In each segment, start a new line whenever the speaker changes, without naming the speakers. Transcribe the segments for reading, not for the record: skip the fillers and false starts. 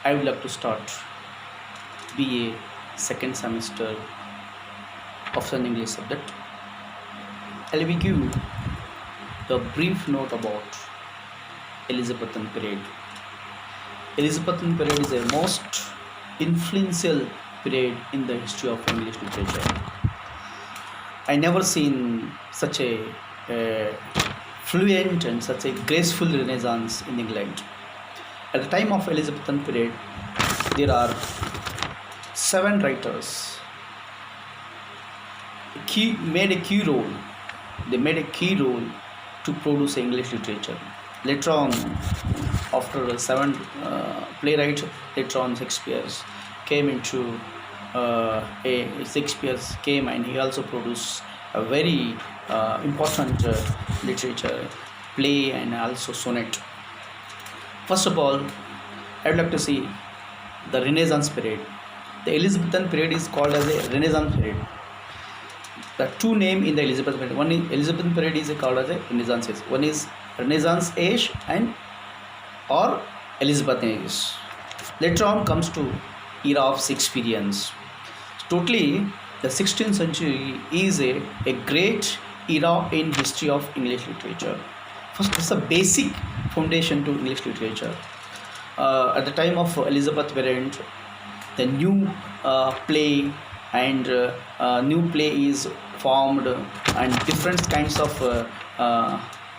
I would like to start BA second semester of an English subject. I will give the brief note about Elizabethan period. Elizabethan period is a most influential period in the history of English literature. I never seen such a fluent and such a graceful renaissance in England. At the time of Elizabethan period, there are seven writers made a key role. They made a key role to produce English literature. Later on, after seven playwrights, later on Shakespeare came into Shakespeare came and he also produced a very important literature, play and also sonnet. First of all, I would like to see the Renaissance period. The Elizabethan period is called as a Renaissance period. The two names in the Elizabethan period. One is Elizabethan period is called as a Renaissance age. One is Renaissance age and or Elizabethan age. Later on comes to era of Shakespeareans. Totally, the 16th century is a great era in history of English literature. First, it's a basic foundation to English literature. At the time of Elizabeth period, the new play and new play is formed and different kinds of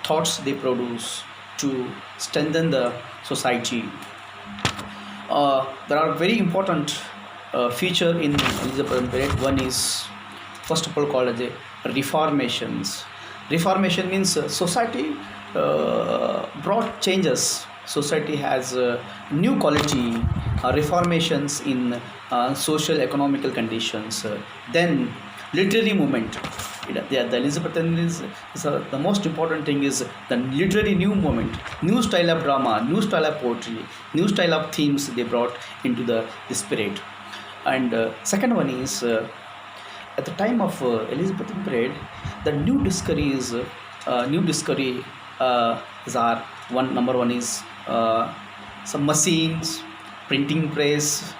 thoughts they produce to strengthen the society. There are very important feature in Elizabethan period. One is first of all called as a reformations. Reformation means society brought changes. Society has new quality, reformations in social economical conditions. Then literary movement. The Elizabethan is the most important thing is the literary new movement, new style of drama, new style of poetry, new style of themes they brought into the spirit. And second one is at the time of Elizabethan period, the new discoveries are number one is some machines, printing press,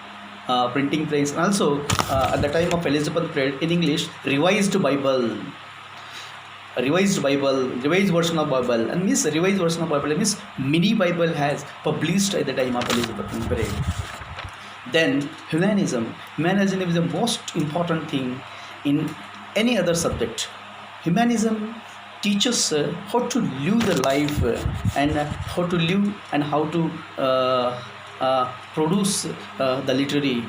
and also at the time of Elizabeth period in English, revised revised version of Bible, and means revised version of Bible means mini Bible has published at the time of Elizabethan period. Then humanism is the most important thing in any other subject. Humanism teaches how to live the life and how to live and how to produce the literary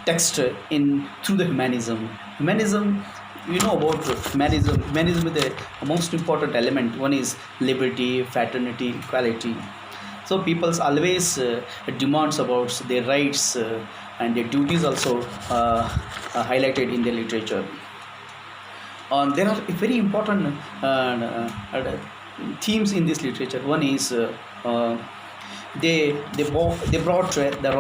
text in through the humanism. You know about humanism. Humanism is the most important element. One is liberty, fraternity, equality. So people's always demands about their rights and their duties also highlighted in their literature. There are very important themes in this literature. One is they brought the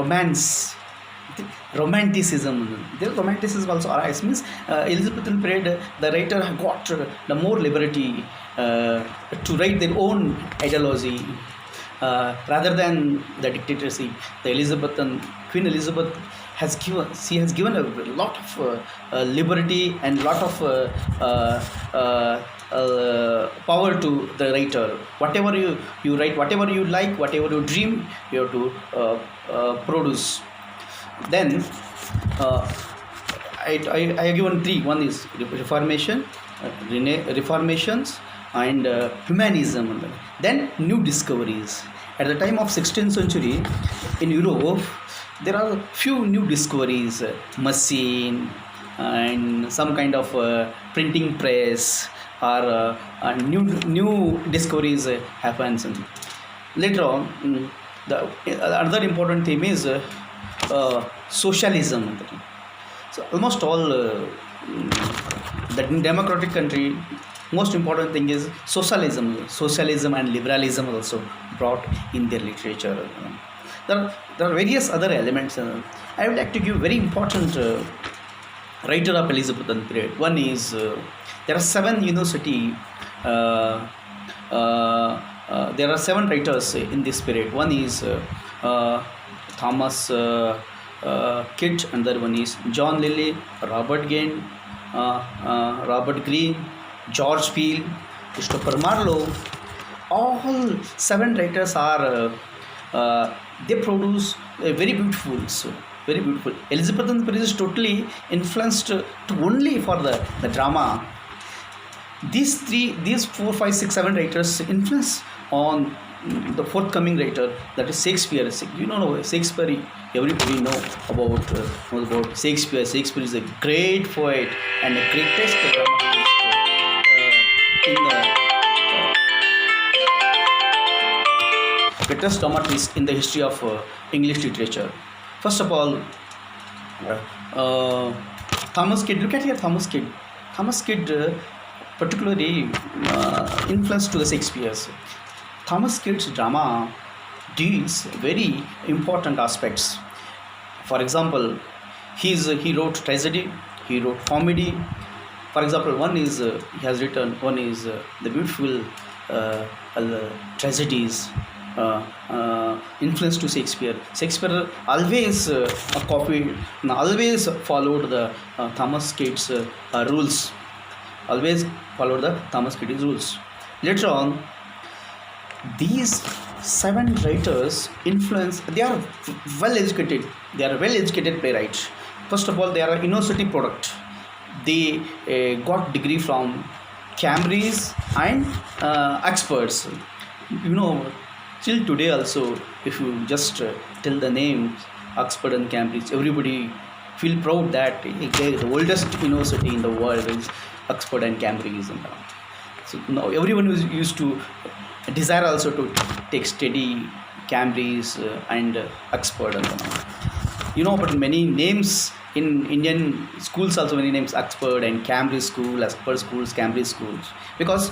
romanticism. The romanticism also arises. Means Elizabethan period, the writer got the more liberty to write their own ideology. Rather than the dictatorship, the Queen Elizabeth has given a lot of liberty and lot of power to the writer. Whatever you write, whatever you like, whatever you dream, you have to produce. Then I have given three. One is Reformation, reformations, and humanism. Then new discoveries. At the time of 16th century in Europe, there are few new discoveries, machine and some kind of printing press or new discoveries happens. Later on, the another important theme is socialism. So almost all the democratic country, most important thing is socialism and liberalism also brought in their literature. There are various other elements. I would like to give very important writer of Elizabethan period. One is there are seven university. There are seven writers in this period. One is uh, Thomas Kidd, another one is John Lilly, Robert Gain, Robert Greene, George Peele, Christopher Marlowe. All seven writers are they produce a very beautiful, so very beautiful. Elizabethan period is totally influenced to only for the drama. These four, five, six, seven writers influence on the forthcoming writer, that is Shakespeare. You know Shakespeare. Everybody know about Shakespeare. Shakespeare is a great poet and a greatest dramatist in the greatest dramatist in the history of English literature. First of all, uh, Thomas Kidd. Look at here, Thomas Kidd. Thomas Kidd particularly influenced to the Shakespeare's. Thomas Kidd's drama deals very important aspects. For example, he wrote tragedy, he wrote comedy. For example, one is he has written one is the beautiful tragedies influence to Shakespeare. Shakespeare always copied, always followed the Thomas Kidd's rules. Always followed the Thomas Kidd's rules. Later on, these seven writers influence. They are well educated. They are well educated playwrights. First of all, they are a university product. They got degree from Cambridge and experts. You know, till today also, if you just tell the names Oxford and Cambridge, everybody feel proud that the oldest university in the world is Oxford and Cambridge. And so now everyone is used to desire also to take study Cambridge and Oxford and but many names in Indian schools also, many names Oxford and Cambridge school, Oxford schools, Cambridge schools, because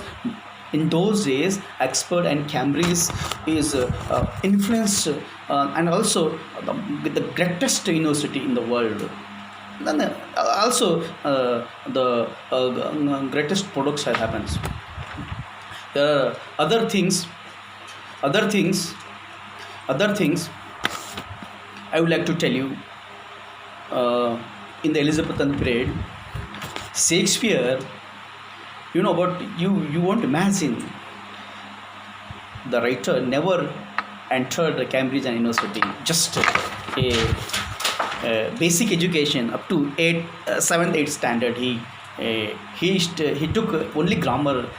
in those days Oxford and Cambridge is influenced and also the greatest university in the world. Then also the greatest products that happens. There are other things I would like to tell you. In the Elizabethan period, Shakespeare, but you won't imagine, the writer never entered the Cambridge and University, just a basic education up to 7th 8th standard. He took only grammar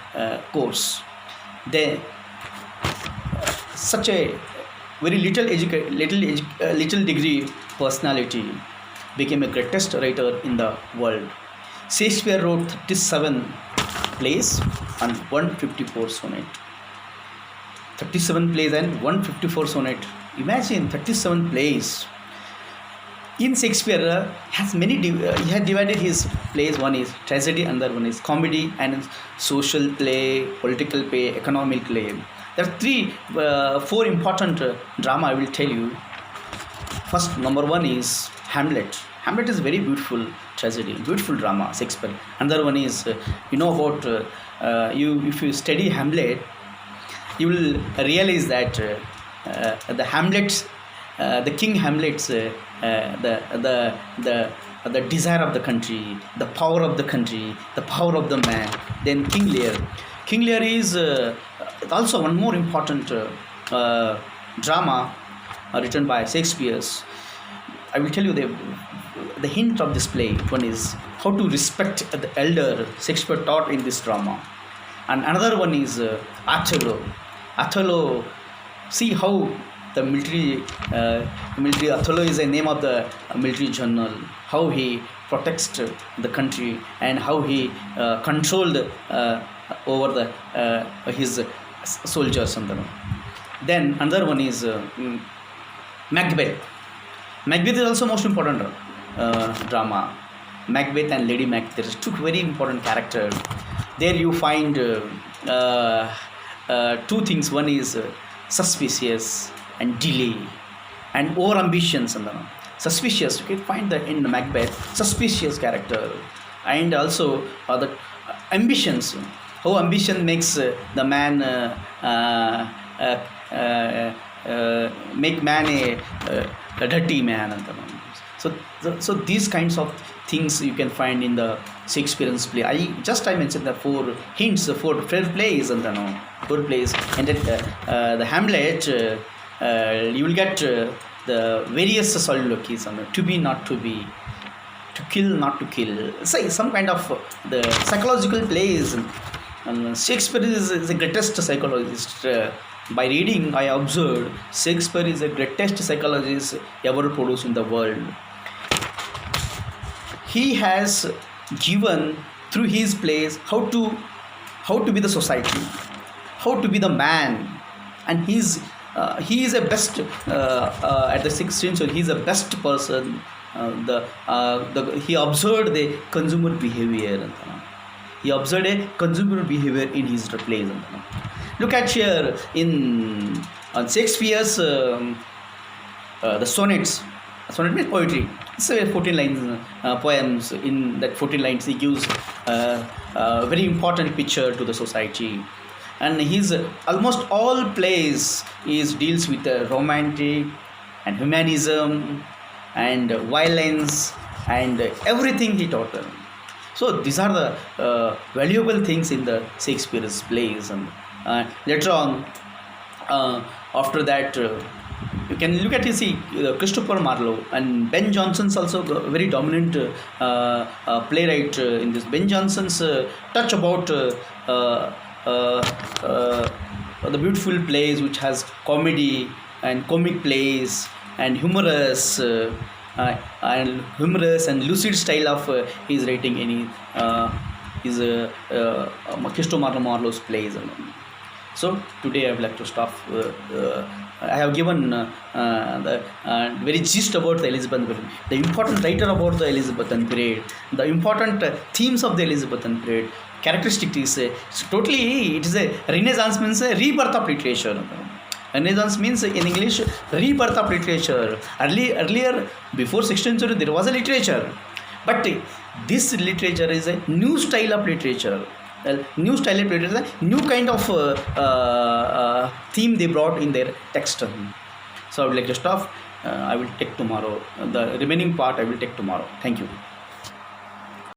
course. Then such a very little degree personality became a greatest writer in the world. Shakespeare wrote 37 plays and 154 sonnet. 37 plays and 154 sonnet. Imagine 37 plays. In Shakespeare, he had divided his plays. One is tragedy, another one is comedy, and social play, political play, economic play. There are 4 important drama I will tell you. First, number 1 is Hamlet. Hamlet is very beautiful tragedy, beautiful drama, Shakespeare. Another one is, about if you study Hamlet, you will realize that the Hamlet's, the King Hamlet's, the desire of the country, the power of the country, the power of the man. Then King Lear. King Lear is also one more important drama written by Shakespeare. I will tell you the hint of this play. One is how to respect the elder. Shakespeare taught in this drama. And another one is Othello. Othello, see how the military Othello is a name of the military general. How he protects the country and how he controlled over his soldiers. Then another one is Macbeth. Macbeth is also most important drama. Macbeth and Lady Macbeth, there is 2 very important characters. There you find 2 things. One is suspicious and delay and over ambitions. Suspicious, you can find that in Macbeth, suspicious character, and also the ambitions. How ambition makes the man make man a dirty man ಅಂತ ನಾನು. So so these kinds of things you can find in the Shakespearean's play. I mentioned the four hints, the four plays ಅಂತ ನಾವು, four plays, and that the Hamlet you will get the various soliloquies on to be not to be, to kill not to kill, say some kind of the psychological plays. And Shakespeare is the greatest psychologist. By reading, I observed Shakespeare is the greatest psychologist ever produced in the world. He has given through his plays how to be the society, how to be the man, and he is a best at the 16th century. He is the best person. He observed the consumer behavior. He observed a consumer behavior in his plays. Look at here in Shakespeare's the sonnets. Sonnet means poetry. It's 14 lines poems. In that 14 lines, he gives a very important picture to the society. And his almost all plays deals with romantic and humanism and violence and everything he taught them. So these are the valuable things in the Shakespeare's plays. And later on, after that, you can look at Christopher Marlowe and Ben Jonson's also very dominant playwright in this. Ben Jonson's touch about the beautiful plays which has comedy and comic plays and humorous and lucid style of his writing in his Christopher Marlowe's plays. So today I would like to stop. I have given the very gist about the Elizabethan period, the important writer about the Elizabethan period, the important themes of the Elizabethan period, characteristics. Totally, it is a Renaissance, means a rebirth of literature. Renaissance means in English rebirth of literature. Earlier, before 16th century, there was a literature, but this literature is a new style of literature. New style of literature, new kind of theme they brought in their text. So I would like to stop. I will take tomorrow. The remaining part I will take tomorrow. Thank you.